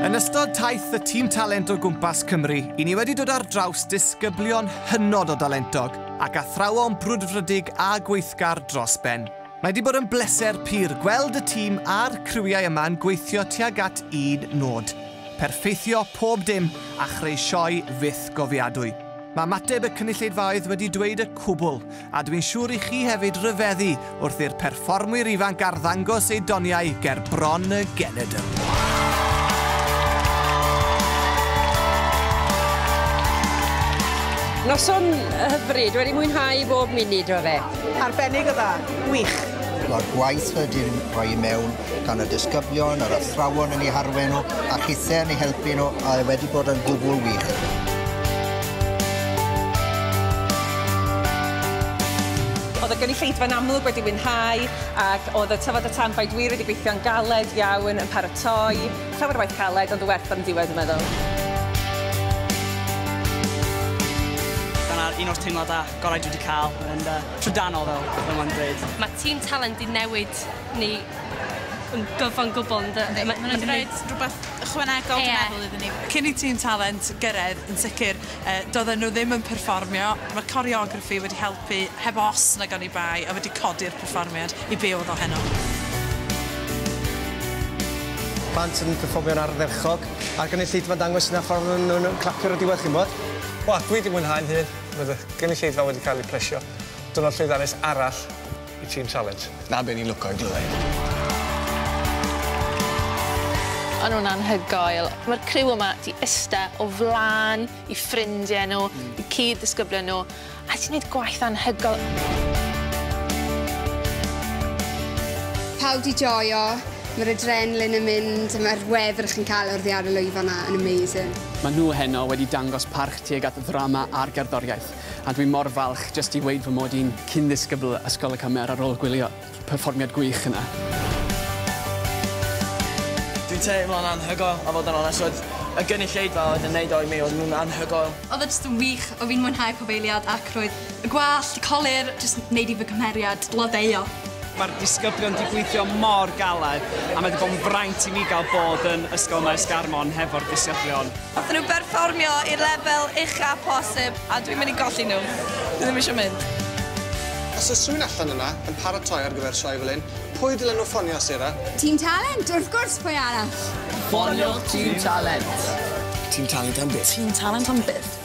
Yn ystod taith y Tîm Talent o gwmpas Cymru, i ni wedi dod ar draws disgyblion hynod o dalentog ac athrawon brwdfrydig a gweithgar dros ben. Mae wedi bod yn bleser pur gweld y tîm a'r criwiau yma'n gweithio tuag at un nod. Perffeithio pob dim a chreu sioe fyth gofiadwy. Mae mateb y cynulleidfaoedd wedi dweud y cwbl, a dwi'n siŵr i chi hefyd ryfeddu wrth i'r perfformwyr ifanc arddangos eu doniau ger bron y genedl. Noson hyfryd, wedi mwynhau bob munud o fe. Arbennig o dda, wych. Mae'r gwaith wedi rhoi i mewn gan y disgyblion, yr athrawon yn ei harwen nhw, a chithau yn ei helpu nhw, a wedi bod yn gwbl wych. Oedd y gynulleidfa'n amlwg wedi mwynhau, ac oedd y tyfod y tanffaid wir wedi gweithio'n galed iawn, yn paratoi. Llawer o waith caled, ond y werth am diwedd yn meddwl. Un o'r teimladau gorau dwi wedi cael yn trydanol fel mae'n dweud. Mae Tîm Talent wedi newid ni yn gyfan gwbl. Maen nhw'n gwneud rhywbeth ychwanegol dwi'n meddwl iddyn ni. Cyn i Tîm Talent gyrraedd, yn sicr, doedden nhw ddim yn perfformio. Mae'r coreograffi wedi helpu heb os nag oni bai a wedi codi'r perfformiad i be oedd o heno. Plant yn perfformio'n ardderchog a'r gynulleidfa'n dangos yna ffordd nhw'n clapio'r o diwedd, chi'n bod? Wel, dwi wedi mwynhau'n hyn. Mae y gynulleidfa wedi cael ei plesio. Dyna'r llwyddiannus arall i Tîm Talent. Na be ni'n lwco i glywed. O'n nhw'n anhygoel. Mae'r criw yma di ista o flan i ffrindiau nhw, i cyd-disgyblion nhw, a ti'n gwneud gwaith anhygoel. Pawb di joio, mae'r adrenalin yn mynd, mae'r wefr chi'n cael wrth i ar y lwyfan yna yn amazing. Mae nhw heno wedi dangos parch tuag at ddrama a'r gerddoriaeth, a dwi'n mor falch jyst i weid fy mod i'n cyn-ddisgybl ysgol y Cymer ar ôl gwylio perfformiad gwych yna. Dwi'n teimlo'n anhygoel, a fod yn onest, y gynulleidfa oedd yn neud o i mi, oedd nhw'n anhygoel. Oedd e jyst yn wych, o fi'n mwynhau cyfeiliad ac roedd y gwallt, y colir, jyst neud i fy cymeriad blodeuo. Mae'r disgyblion wedi gweithio mor galed, a mae wedi bod yn fraint i mi gael bod yn ysgol Maes Garmon hefo'r disgyblion. Oedden nhw'n perfformio i'r lefel uchaf posib, a dwi'n mynd i golli nhw. Dwi ddim eisiau mynd. Os oes rhywun allan yna yn paratoi ar gyfer sioe fel hyn, pwy dylen nhw ffonio sera? Tîm Talent, wrth gwrs pwy arall. Ffonio Tîm Talent. Tîm Talent am byth. Tîm Talent am byth.